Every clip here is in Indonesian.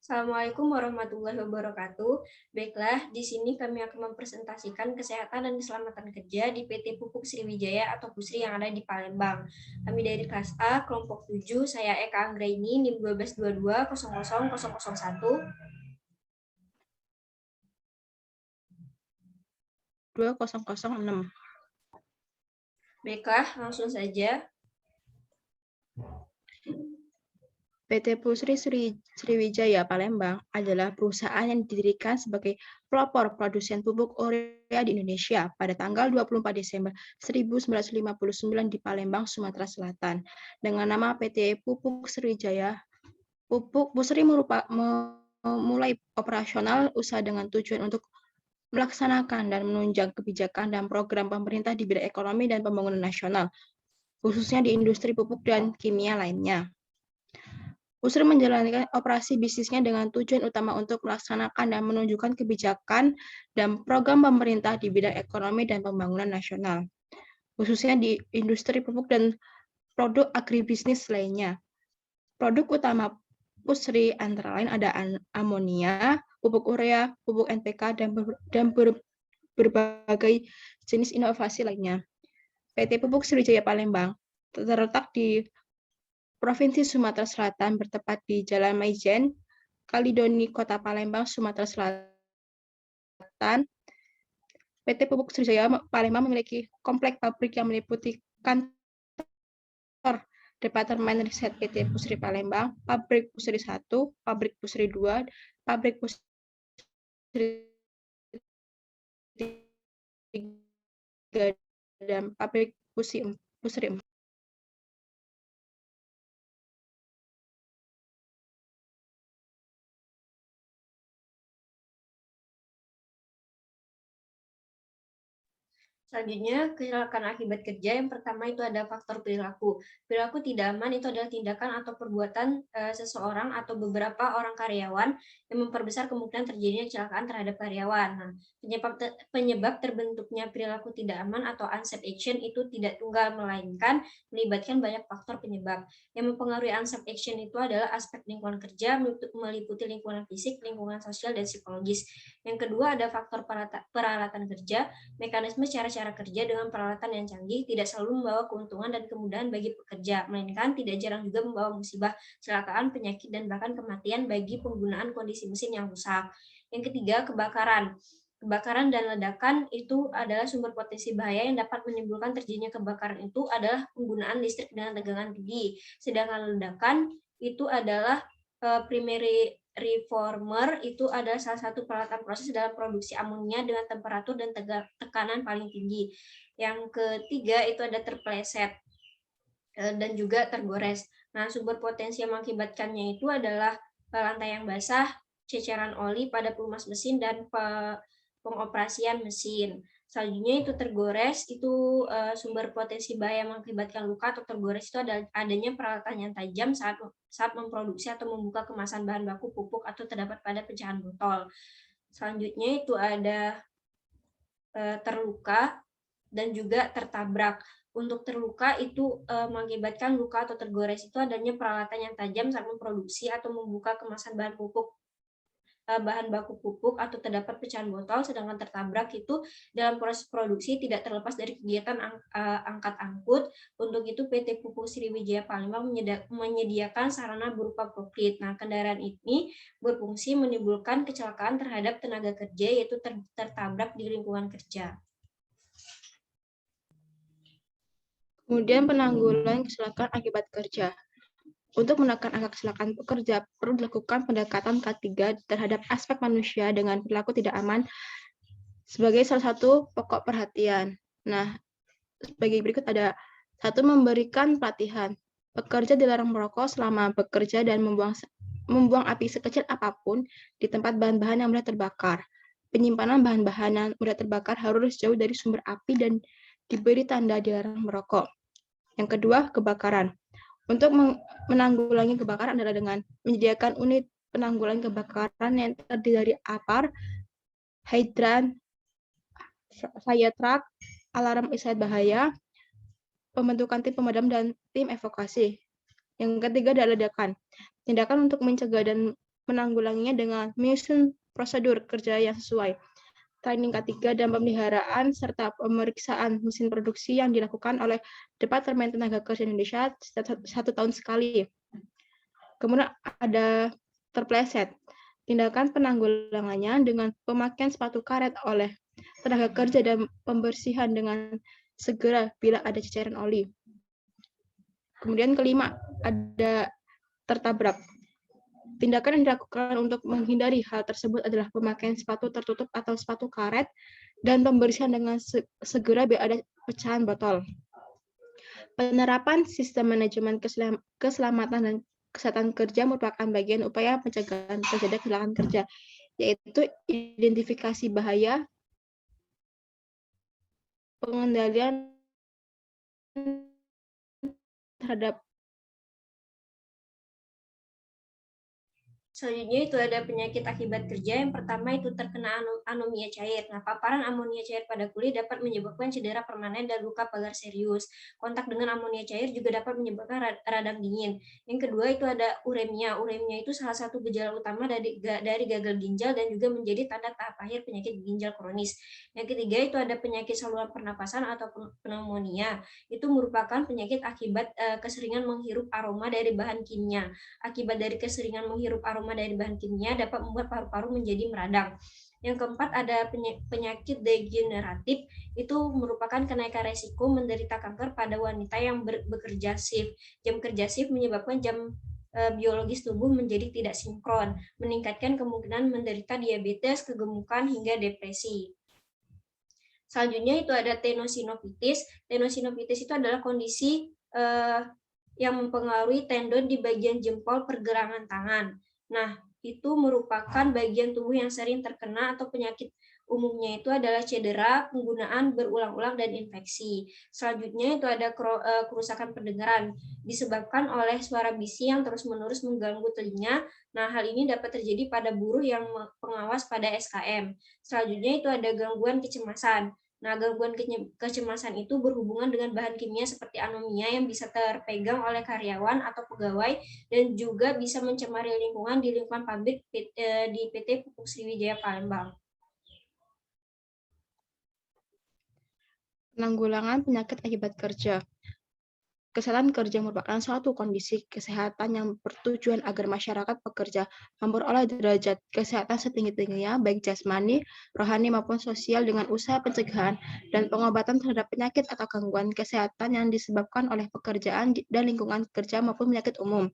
Assalamualaikum warahmatullahi wabarakatuh. Baiklah, di sini kami akan mempresentasikan kesehatan dan keselamatan kerja di PT Pupuk Sriwijaya atau Pusri yang ada di Palembang. Kami dari kelas A, kelompok 7, saya Eka Anggraini, NIM 1222000001. 2006. Baiklah, langsung saja. PT Pusri Sriwijaya Palembang adalah perusahaan yang didirikan sebagai pelopor produsen pupuk urea di Indonesia pada tanggal 24 Desember 1959 di Palembang, Sumatera Selatan. Dengan nama PT Pupuk Sriwijaya, Pupuk Pusri memulai operasional usaha dengan tujuan untuk melaksanakan dan menunjang kebijakan dan program pemerintah di bidang ekonomi dan pembangunan nasional, khususnya di industri pupuk dan kimia lainnya. Pusri menjalankan operasi bisnisnya dengan tujuan utama untuk melaksanakan dan menunjukkan kebijakan dan program pemerintah di bidang ekonomi dan pembangunan nasional, khususnya di industri pupuk dan produk agribisnis lainnya. Produk utama Pusri antara lain ada amonia, pupuk urea, pupuk NPK, dan berbagai jenis inovasi lainnya. PT Pupuk Sriwijaya Palembang terletak di Provinsi Sumatera Selatan, bertempat di Jalan Maijen, Kalidoni, Kota Palembang, Sumatera Selatan. PT Pupuk Sriwijaya Palembang memiliki kompleks pabrik yang meliputi kantor Departemen Riset PT Pusri Palembang, Pabrik Pusri 1, Pabrik Pusri 2, Pabrik Pusri 3, dan Pabrik Pusri 4. Selanjutnya, kecelakaan akibat kerja. Yang pertama itu ada faktor perilaku. Perilaku tidak aman itu adalah tindakan atau perbuatan seseorang atau beberapa orang karyawan yang memperbesar kemungkinan terjadinya kecelakaan terhadap karyawan. Nah, penyebab terbentuknya perilaku tidak aman atau unsafe action itu tidak tunggal, melainkan melibatkan banyak faktor penyebab. Yang mempengaruhi unsafe action itu adalah aspek lingkungan kerja, meliputi lingkungan fisik, lingkungan sosial, dan psikologis. Yang kedua ada faktor peralatan kerja. Mekanisme cara kerja dengan peralatan yang canggih tidak selalu membawa keuntungan dan kemudahan bagi pekerja, melainkan tidak jarang juga membawa musibah, kecelakaan, penyakit, dan bahkan kematian bagi penggunaan kondisi mesin yang rusak. Yang ketiga, kebakaran. Kebakaran dan ledakan itu adalah sumber potensi bahaya yang dapat menimbulkan terjadinya kebakaran itu adalah penggunaan listrik dengan tegangan tinggi. Sedangkan ledakan itu adalah primary reformer itu adalah salah satu peralatan proses dalam produksi amonia dengan temperatur dan tekanan paling tinggi. Yang ketiga itu ada terpeleset dan juga tergores. Nah, sumber potensi yang mengakibatkannya itu adalah lantai yang basah, ceceran oli pada pelumas mesin, dan pengoperasian mesin. Selanjutnya itu tergores, itu sumber potensi bahaya mengakibatkan luka atau tergores itu adanya peralatan yang tajam saat memproduksi atau membuka kemasan bahan baku pupuk atau terdapat pada pecahan botol. Selanjutnya itu ada terluka dan juga tertabrak. Untuk terluka itu mengakibatkan luka atau tergores itu adanya peralatan yang tajam saat memproduksi atau membuka kemasan bahan baku pupuk atau terdapat pecahan botol, sedangkan tertabrak itu dalam proses produksi tidak terlepas dari kegiatan angkat angkut. Untuk itu PT Pupuk Sriwijaya Palembang menyediakan sarana berupa kokpit. Nah, kendaraan ini berfungsi menimbulkan kecelakaan terhadap tenaga kerja, yaitu tertabrak di lingkungan kerja. Kemudian penanggulangan kecelakaan akibat kerja. Untuk menekan angka kecelakaan pekerja, perlu dilakukan pendekatan K3 terhadap aspek manusia dengan perilaku tidak aman sebagai salah satu pokok perhatian. Nah, sebagai berikut ada 1. Memberikan pelatihan. Pekerja dilarang merokok selama bekerja dan membuang api sekecil apapun di tempat bahan-bahan yang mudah terbakar. Penyimpanan bahan-bahan yang mudah terbakar harus jauh dari sumber api dan diberi tanda dilarang merokok. Yang kedua, kebakaran. Untuk menanggulangi kebakaran adalah dengan menyediakan unit penanggulangan kebakaran yang terdiri dari APAR, hidran, fire truck, alarm isyarat bahaya, pembentukan tim pemadam dan tim evakuasi. Yang ketiga adalah ledakan. Tindakan untuk mencegah dan menanggulanginya dengan menyusun prosedur kerja yang sesuai. Training K3 dan pemeliharaan serta pemeriksaan mesin produksi yang dilakukan oleh Departemen Tenaga Kerja Indonesia 1 tahun sekali. Kemudian ada terpleset. Tindakan penanggulangannya dengan pemakaian sepatu karet oleh tenaga kerja dan pembersihan dengan segera bila ada ceceran oli. Kemudian kelima, ada tertabrak. Tindakan yang dilakukan untuk menghindari hal tersebut adalah pemakaian sepatu tertutup atau sepatu karet dan pembersihan dengan segera bila ada pecahan botol. Penerapan sistem manajemen keselamatan dan kesehatan kerja merupakan bagian upaya pencegahan terjadinya kecelakaan kerja, yaitu identifikasi bahaya, pengendalian terhadap. Selanjutnya itu ada penyakit akibat kerja. Yang pertama itu terkena anomia cair. Nah, paparan amonia cair pada kulit dapat menyebabkan cedera permanen dan luka pagar serius. Kontak dengan amonia cair juga dapat menyebabkan radang dingin. Yang kedua itu ada uremia. Uremia itu salah satu gejala utama dari gagal ginjal dan juga menjadi tanda tahap akhir penyakit ginjal kronis. Yang ketiga itu ada penyakit saluran pernapasan atau pneumonia. Itu merupakan penyakit akibat keseringan menghirup aroma dari bahan kimia. Akibat dari keseringan menghirup aroma dari bahan kimia dapat membuat paru-paru menjadi meradang. Yang keempat ada penyakit degeneratif, itu merupakan kenaikan resiko menderita kanker pada wanita yang bekerja shift. Jam kerja shift menyebabkan jam biologis tubuh menjadi tidak sinkron, meningkatkan kemungkinan menderita diabetes, kegemukan, hingga depresi. Selanjutnya itu ada tenosinovitis. Tenosinovitis itu adalah kondisi yang mempengaruhi tendon di bagian jempol pergelangan tangan. Nah, itu merupakan bagian tubuh yang sering terkena atau penyakit umumnya itu adalah cedera, penggunaan berulang-ulang, dan infeksi. Selanjutnya itu ada kerusakan pendengaran disebabkan oleh suara bisi yang terus-menerus mengganggu telinga. Nah, hal ini dapat terjadi pada buruh yang pengawas pada SKM. Selanjutnya itu ada gangguan kecemasan. Nah, gangguan kecemasan itu berhubungan dengan bahan kimia seperti anomia yang bisa terpegang oleh karyawan atau pegawai dan juga bisa mencemari lingkungan di lingkungan pabrik di PT Pupuk Sriwijaya Palembang. Penanggulangan penyakit akibat kerja. Kesehatan kerja merupakan suatu kondisi kesehatan yang bertujuan agar masyarakat pekerja memperoleh derajat kesehatan setinggi-tingginya, baik jasmani, rohani, maupun sosial dengan usaha pencegahan dan pengobatan terhadap penyakit atau gangguan kesehatan yang disebabkan oleh pekerjaan dan lingkungan kerja maupun penyakit umum.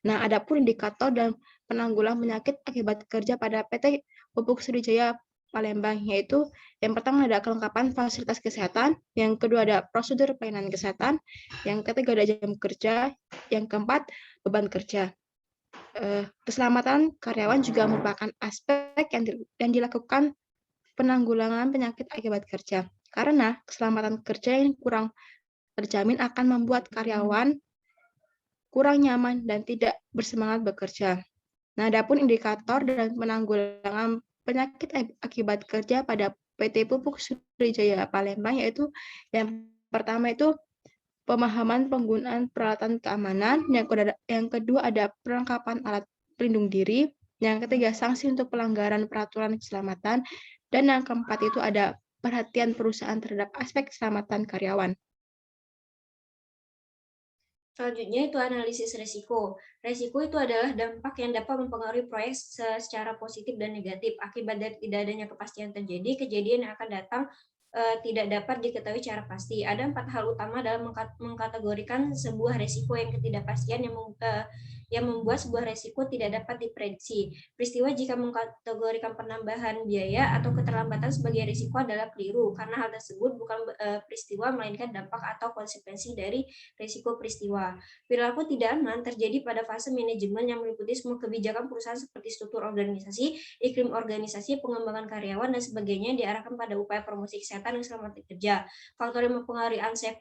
Nah, adapun indikator dan penanggulangan penyakit akibat kerja pada PT Pupuk Sriwijaya Palembang, yaitu yang pertama ada kelengkapan fasilitas kesehatan, yang kedua ada prosedur pelayanan kesehatan, yang ketiga ada jam kerja, yang keempat beban kerja. Keselamatan karyawan juga merupakan aspek yang dilakukan penanggulangan penyakit akibat kerja. Karena keselamatan kerja yang kurang terjamin akan membuat karyawan kurang nyaman dan tidak bersemangat bekerja. Nah, adapun indikator dan penanggulangan penyakit akibat kerja pada PT Pupuk Sriwijaya Palembang, yaitu yang pertama itu pemahaman penggunaan peralatan keamanan, yang kedua ada perlengkapan alat pelindung diri, yang ketiga sanksi untuk pelanggaran peraturan keselamatan, dan yang keempat itu ada perhatian perusahaan terhadap aspek keselamatan karyawan. Selanjutnya itu analisis resiko. Resiko itu adalah dampak yang dapat mempengaruhi proyek secara positif dan negatif. Akibat dari tidak adanya kepastian terjadi, kejadian yang akan datang tidak dapat diketahui secara pasti. Ada 4 hal utama dalam mengkategorikan sebuah resiko yang ketidakpastian yang membuat sebuah resiko tidak dapat diprediksi. Peristiwa jika mengkategorikan penambahan biaya atau keterlambatan sebagai risiko adalah keliru, karena hal tersebut bukan peristiwa, melainkan dampak atau konsekuensi dari risiko peristiwa. Perilaku tidak aman terjadi pada fase manajemen yang meliputi semua kebijakan perusahaan seperti struktur organisasi, iklim organisasi, pengembangan karyawan, dan sebagainya diarahkan pada upaya promosi kesehatan dan keselamatan kerja. Faktor yang mempengaruhi unsafe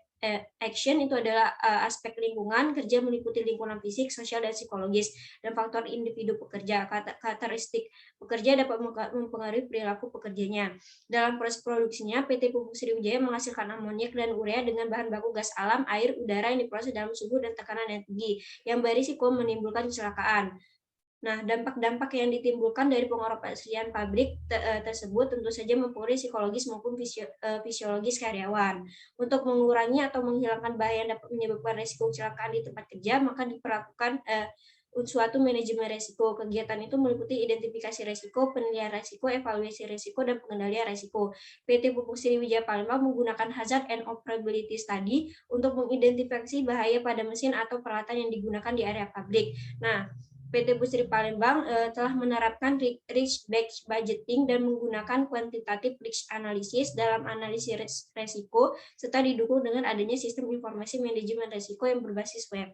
action itu adalah aspek lingkungan kerja meliputi lingkungan fisik, sosial, dan psikologis, dan faktor individu pekerja. Karakteristik pekerja dapat mempengaruhi perilaku pekerjanya. Dalam proses produksinya, PT Pupuk Sriwijaya menghasilkan amoniak dan urea dengan bahan baku gas alam, air, udara yang diproses dalam suhu dan tekanan yang tinggi, yang berisiko menimbulkan kecelakaan. Nah, dampak-dampak yang ditimbulkan dari pengoperasian pabrik tersebut tentu saja mempengaruhi psikologis maupun fisiologis karyawan. Untuk mengurangi atau menghilangkan bahaya yang dapat menyebabkan risiko kecelakaan di tempat kerja, maka diperlakukan suatu manajemen risiko. Kegiatan itu meliputi identifikasi risiko, penilaian risiko, evaluasi risiko, dan pengendalian risiko. PT Pupuk Sriwijaya Palembang menggunakan hazard and operability study untuk mengidentifikasi bahaya pada mesin atau peralatan yang digunakan di area pabrik. Nah, PT Pusri Palembang telah menerapkan risk-based budgeting dan menggunakan quantitative risk analysis dalam analisis risiko, serta didukung dengan adanya sistem informasi manajemen risiko yang berbasis web.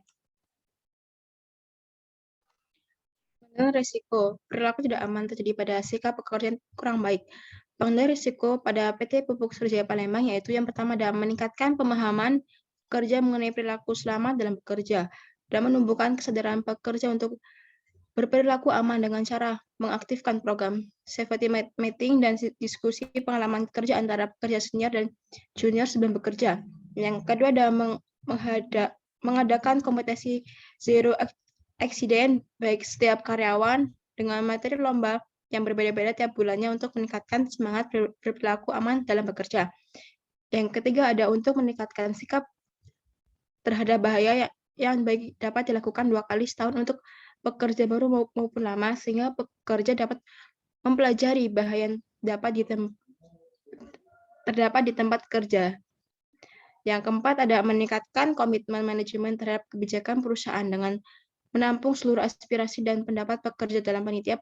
Pengendalian risiko, perilaku tidak aman terjadi pada sikap pekerjaan kurang baik. Pengendalian risiko pada PT Pupuk Sriwijaya Palembang yaitu yang pertama adalah meningkatkan pemahaman pekerja mengenai perilaku selamat dalam bekerja dan menumbuhkan kesadaran pekerja untuk berperilaku aman dengan cara mengaktifkan program safety meeting dan diskusi pengalaman kerja antara pekerja senior dan junior sebelum bekerja. Yang kedua adalah mengadakan kompetisi zero accident baik setiap karyawan dengan materi lomba yang berbeda-beda tiap bulannya untuk meningkatkan semangat berperilaku aman dalam bekerja. Yang ketiga ada untuk meningkatkan sikap terhadap bahaya yang baik dapat dilakukan 2 kali setahun untuk pekerja baru maupun lama, sehingga pekerja dapat mempelajari bahaya yang terdapat di tempat kerja. Yang keempat ada meningkatkan komitmen manajemen terhadap kebijakan perusahaan dengan menampung seluruh aspirasi dan pendapat pekerja dalam panitia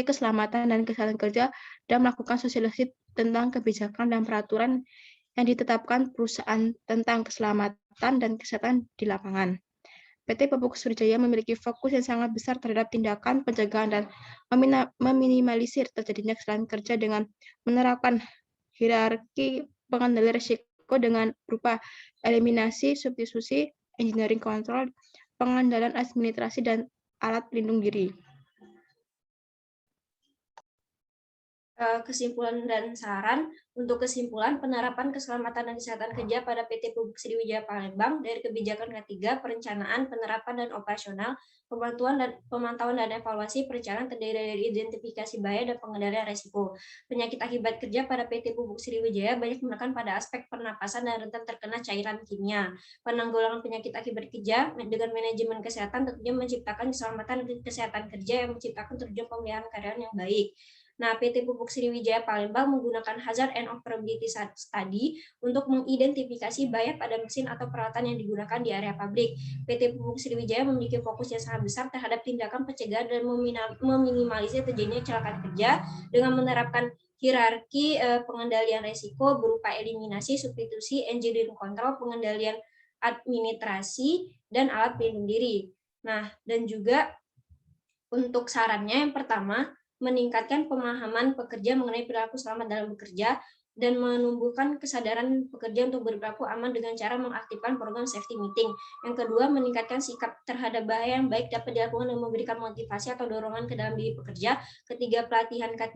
keselamatan dan kesehatan kerja dan melakukan sosialisasi tentang kebijakan dan peraturan yang ditetapkan perusahaan tentang keselamatan dan kesehatan di lapangan. PT Pupuk Sriwijaya memiliki fokus yang sangat besar terhadap tindakan pencegahan dan meminimalisir terjadinya kesalahan kerja dengan menerapkan hierarki pengendalian risiko dengan berupa eliminasi, substitusi, engineering control, pengendalian administrasi, dan alat pelindung diri. Kesimpulan dan saran. Untuk kesimpulan, penerapan keselamatan dan kesehatan kerja pada PT Pupuk Sriwijaya Palembang dari kebijakan ketiga, perencanaan, penerapan, dan operasional, pemantauan dan evaluasi perencanaan terdiri dari identifikasi bahaya dan pengendalian risiko. Penyakit akibat kerja pada PT Pupuk Sriwijaya banyak menekan pada aspek pernapasan dan rentan terkena cairan kimia. Penanggulangan penyakit akibat kerja dengan manajemen kesehatan tentunya menciptakan keselamatan dan kesehatan kerja yang menciptakan tujuan pemeliharaan karyawan yang baik. Nah, PT Pupuk Sriwijaya Palembang menggunakan hazard and operability study untuk mengidentifikasi bahaya pada mesin atau peralatan yang digunakan di area pabrik. PT Pupuk Sriwijaya memiliki fokus yang sangat besar terhadap tindakan pencegahan dan meminimalisir terjadinya kecelakaan kerja dengan menerapkan hierarki pengendalian risiko berupa eliminasi, substitusi, engineering control, pengendalian administrasi, dan alat pelindung diri. Nah, dan juga untuk sarannya yang pertama, meningkatkan pemahaman pekerja mengenai perilaku selamat dalam bekerja dan menumbuhkan kesadaran pekerja untuk berperilaku aman dengan cara mengaktifkan program safety meeting. Yang kedua, meningkatkan sikap terhadap bahaya yang baik dapat dilakukan dengan memberikan motivasi atau dorongan ke dalam diri pekerja. Ketiga, pelatihan K3.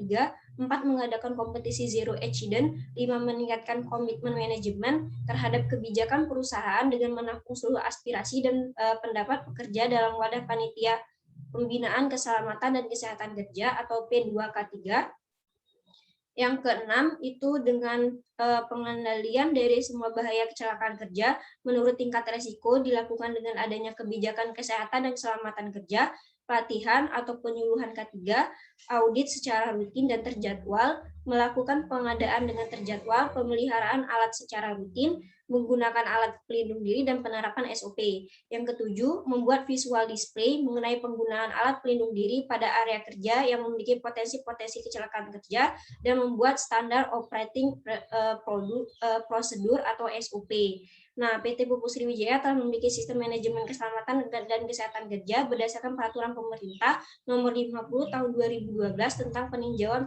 4, mengadakan kompetisi zero accident. 5, meningkatkan komitmen manajemen terhadap kebijakan perusahaan dengan menampung seluruh aspirasi dan pendapat pekerja dalam wadah panitia Pembinaan Keselamatan dan Kesehatan Kerja atau P2K3. Yang keenam itu dengan pengendalian dari semua bahaya kecelakaan kerja menurut tingkat resiko dilakukan dengan adanya kebijakan kesehatan dan keselamatan kerja, pelatihan atau penyuluhan K3, audit secara rutin dan terjadwal, melakukan pengadaan dengan terjadwal, pemeliharaan alat secara rutin, menggunakan alat pelindung diri, dan penerapan SOP. Yang ketujuh, membuat visual display mengenai penggunaan alat pelindung diri pada area kerja yang memiliki potensi-potensi kecelakaan kerja dan membuat standar operating prosedur atau SOP. Nah, PT Pupuk Sriwijaya telah memiliki sistem manajemen keselamatan dan kesehatan kerja berdasarkan peraturan pemerintah nomor 50 tahun 2012 tentang peninjauan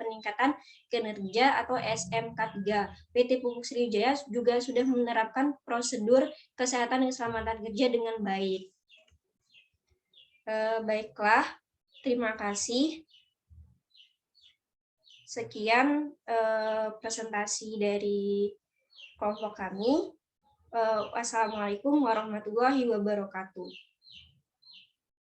peningkatan kinerja atau SMK3. PT Pupuk Sriwijaya juga sudah menerapkan prosedur kesehatan dan keselamatan kerja dengan baik. Baiklah, terima kasih. Sekian presentasi dari kelompok kami. Wassalamualaikum warahmatullahi wabarakatuh.